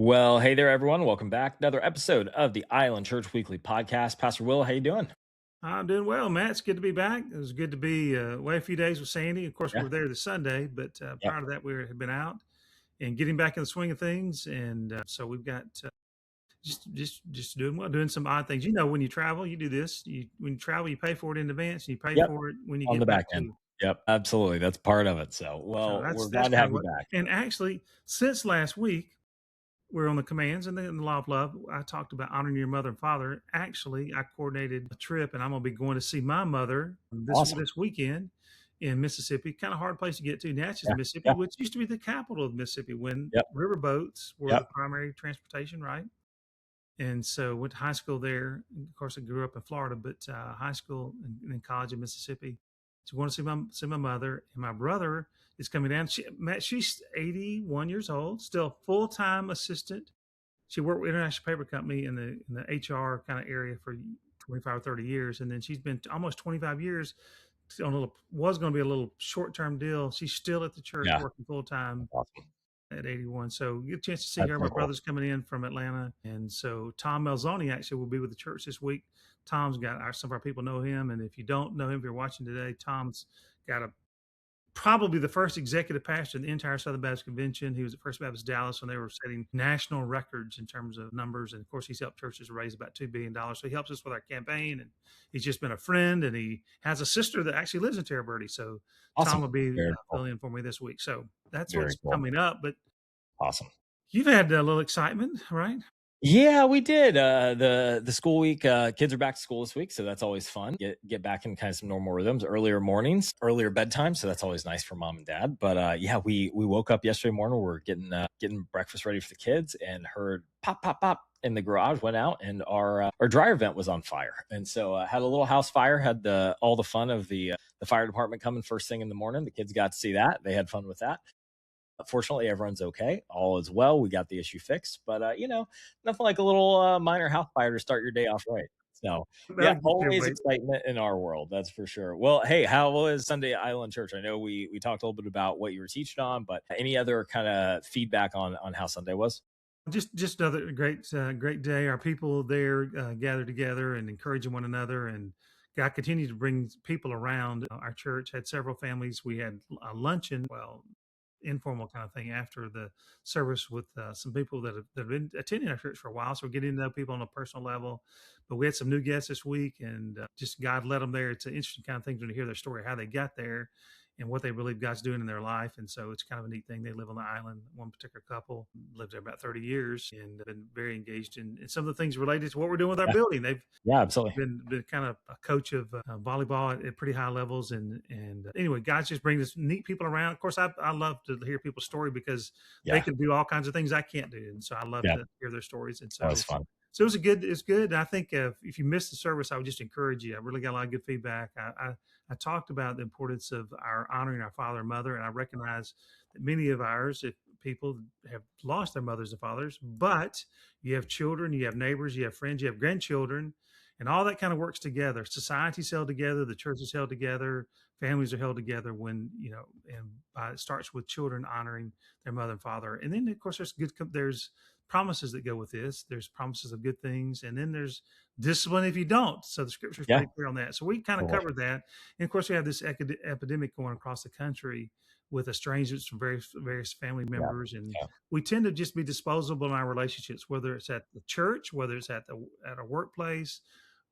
Well, hey there, everyone. Welcome back. Another episode of the Island Church Weekly Podcast. Pastor Will, how you doing? I'm doing well, Matt. It's good to be back. It was good to be away a few days with Sandy. Of course, we Yeah. were there this Sunday, but Yeah. prior to that, had been out and getting back in the swing of things. And so we've got just doing well, doing some odd things. You know, when you travel, you do this. When you travel, you pay for it in advance, and you pay Yep. for it when you On the get back back end. too. Yep. Absolutely. That's part of it. So, So well, we're that's glad to kind have of you what. back. And actually, since last week, we're on the commands and the law of love. I talked about honoring your mother and father. Actually, I coordinated a trip, and I'm going to be going to see my mother Awesome. this weekend in Mississippi. Kind of hard place to get to, Natchez, Yeah. Mississippi, Yeah. which used to be the capital of Mississippi when Yep. riverboats were the Yep. primary transportation, right? And so went to high school there. Of course, I grew up in Florida, but high school and then college in Mississippi. So I want to see my mother, and my brother is coming down. She's 81 years old, still full time assistant. She worked with International Paper Company in the HR kind of area for 25 or 30 years, and then she's been almost 25 years on a little, was going to be a little short term deal. She's still at the church Yeah. working full time That's awesome. at 81. So get a chance to see That's her. so My cool. brother's coming in from Atlanta. And so Tom Melzoni actually will be with the church this week. Tom's got some of our people know him. And if you don't know him, if you're watching today, Tom's got a probably the first executive pastor in the entire Southern Baptist Convention. He was at First Baptist Dallas when they were setting national records in terms of numbers. And of course, he's helped churches raise about $2 billion. So he helps us with our campaign. And he's just been a friend. And he has a sister that actually lives in Terra Verde. So Tom Awesome. will be Very cool. filling in for me this week. So that's Very what's cool. coming up. But Awesome. you've had a little excitement, right? Yeah, we did. The school week, kids are back to school this week, so that's always fun. Get back in kind of some normal rhythms, earlier mornings, earlier bedtime, so that's always nice for mom and dad. But yeah, we woke up yesterday morning, we're getting breakfast ready for the kids, and heard pop pop pop in the garage. Went out, and our dryer vent was on fire, and so had a little house fire. Had the all the fun of the fire department coming first thing in the morning. The kids got to see that; they had fun with that. Fortunately, everyone's okay. All is well. We got the issue fixed, but nothing like a little minor house fire to start your day off right. So, That'll yeah, get you always awake. excitement in our world. That's for sure. Well, hey, how was Sunday at Island Church? I know we talked a little bit about what you were teaching on, but any other kind of feedback on how Sunday was? Just another great day. Our people there gathered together and encouraging one another, and God continued to bring people around. Our church had several families. We had a luncheon, well, informal kind of thing after the service with some people that have been attending our church for a while. So we're getting to know people on a personal level. But we had some new guests this week, and just God led them there. It's an interesting kind of thing to hear their story, how they got there, and what they believe God's doing in their life. And so it's kind of a neat thing. They live on the island. One particular couple lived there about 30 years and been very engaged in some of the things related to what we're doing with our Yeah, building. They've yeah, absolutely. been kind of a coach of volleyball at pretty high levels, and anyway, God's just bringing this neat people around. Of course, I love to hear people's story because they Yeah, can do all kinds of things I can't do, and so I love yeah, to hear their stories. And that was fun. so it was a good, it's good. And I think if you missed the service, I would just encourage you. I really got a lot of good feedback. I talked about the importance of our honoring our father and mother, and I recognize that many of ours, if people have lost their mothers and fathers, but you have children, you have neighbors, you have friends, you have grandchildren, and all that kind of works together. Society's held together, the church is held together, families are held together when and it starts with children honoring their mother and father, and then of course there's promises that go with this. There's promises of good things, and then there's discipline if you don't. So the scripture is Yeah, pretty clear on that. So we kind of totally. covered that, and of course we have this epidemic going across the country with estrangements from various family Yeah, members, and yeah, we tend to just be disposable in our relationships, whether it's at the church, whether it's at a workplace,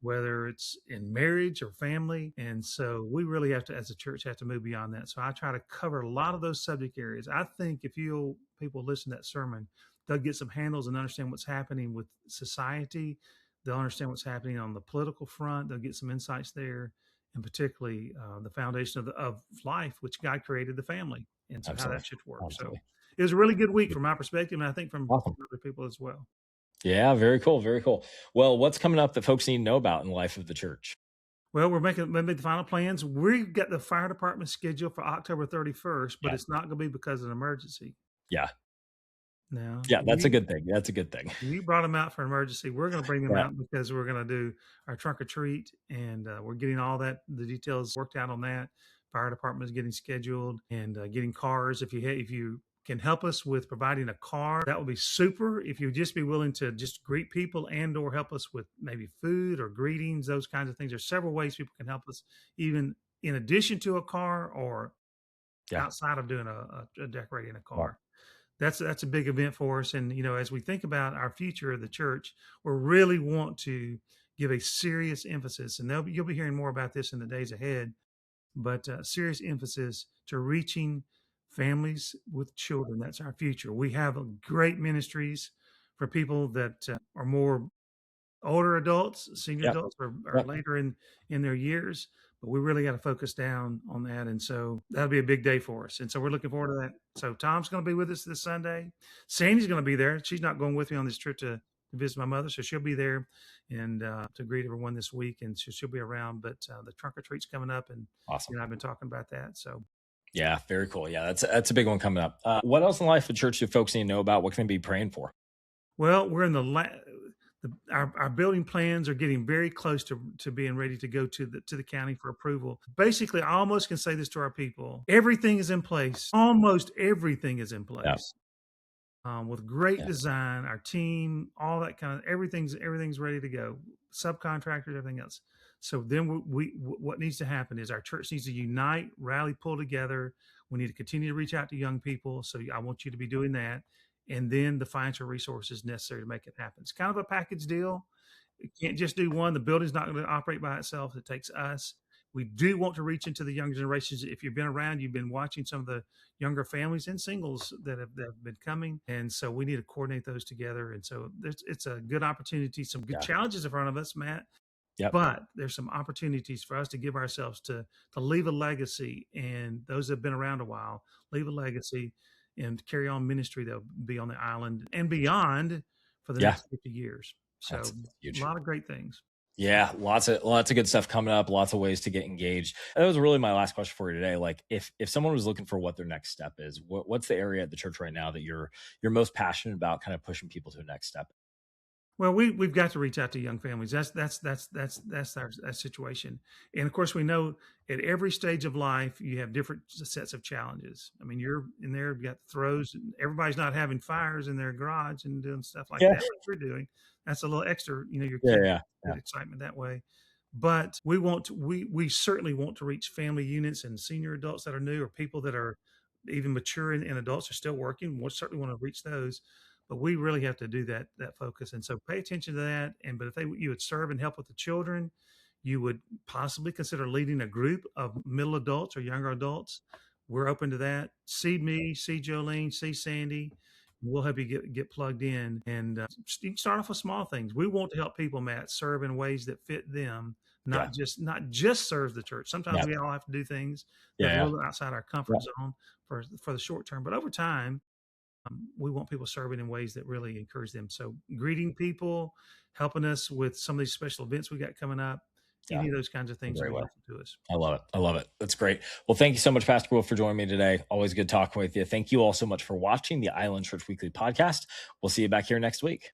whether it's in marriage or family. And so we really have to, as a church, have to move beyond that. So I try to cover a lot of those subject areas. I think if people listen to that sermon, they'll get some handles and understand what's happening with society. They'll understand what's happening on the political front. They'll get some insights there, and particularly the foundation of life, which God created the family, and so how absolutely, that should work. So absolutely. it was a really good week from my perspective, and I think from Awesome. other people as well. Yeah, very cool, very cool. Well, what's coming up that folks need to know about in the life of the church? Well, we're making maybe the final plans. We've got the fire department scheduled for October 31st, but Yeah, it's not going to be because of an emergency. yeah, Now, yeah. That's a good thing. That's a good thing. we brought them out for an emergency. We're going to bring them Yeah, out because we're going to do our trunk or treat, and we're getting all the details worked out on that. Fire department is getting scheduled and getting cars. If you can help us with providing a car, that would be super. If you'd just be willing to just greet people and or help us with maybe food or greetings, those kinds of things. There's several ways people can help us, even in addition to a car or Yeah. outside of doing a decorating a Yeah. car. That's a big event for us. And as we think about our future of the church, we really want to give a serious emphasis, and you'll be hearing more about this in the days ahead, but serious emphasis to reaching families with children. That's our future. We have great ministries for people that are more older adults, senior Yep. adults, or Yep. later in their years. But we really got to focus down on that, and so that'll be a big day for us. And so we're looking forward to that. So Tom's going to be with us this Sunday. Sandy's going to be there. She's not going with me on this trip to visit my mother, so she'll be there and to greet everyone this week, and she'll be around. But the trunk or treat's coming up, and Awesome. I've been talking about that. So Yeah, very cool. Yeah, that's a big one coming up. What else in life of church do folks need to know about? What can they be praying for? well, we're in our building plans are getting very close to being ready to go to the county for approval. Basically, I almost can say this to our people: everything is in place. Almost everything is in Yeah. place. With great Yeah. design, our team, all that kind of everything's ready to go. Subcontractors, everything else. So then what needs to happen is our church needs to unite, rally, pull together. We need to continue to reach out to young people. So I want you to be doing that, and then the financial resources necessary to make it happen. It's kind of a package deal. You can't just do one. The building's not going to operate by itself. It takes us. We do want to reach into the younger generations. If you've been around, you've been watching some of the younger families and singles that have been coming. And so we need to coordinate those together. And so it's a good opportunity, some good challenges in front of us, Matt. Yep. But there's some opportunities for us to give ourselves to leave a legacy. And those that have been around a while, leave a legacy and carry on ministry that'll be on the island and beyond for the next 50 years. So That's huge. A lot of great things. Yeah, lots of good stuff coming up, lots of ways to get engaged. That was really my last question for you today. Like if someone was looking for what their next step is, what's the area at the church right now that you're most passionate about kind of pushing people to the next step? Well, we've got to reach out to young families. That's our situation. And of course, we know at every stage of life you have different sets of challenges. I mean, you're in there, you've got throws, and everybody's not having fires in their garage and doing stuff like that. What you're doing, that's a little extra. Your kids get excitement that way. But we certainly want to reach family units and senior adults that are new, or people that are even mature and adults are still working. We certainly want to reach those. But we really have to do that focus, and so pay attention to that. But if you would serve and help with the children, you would possibly consider leading a group of middle adults or younger adults. We're open to that. See me, see Jolene, see Sandy. We'll help you get plugged in, and you can start off with small things. We want to help people, Matt, serve in ways that fit them, not just serve the church. Sometimes we all have to do things that are a little outside our comfort zone for the short term, but over time. We want people serving in ways that really encourage them. So greeting people, helping us with some of these special events we got coming up, any of those kinds of things will be helpful to us. I love it. That's great. Well, thank you so much, Pastor Will, for joining me today. Always good talking with you. Thank you all so much for watching the Island Church Weekly podcast. We'll see you back here next week.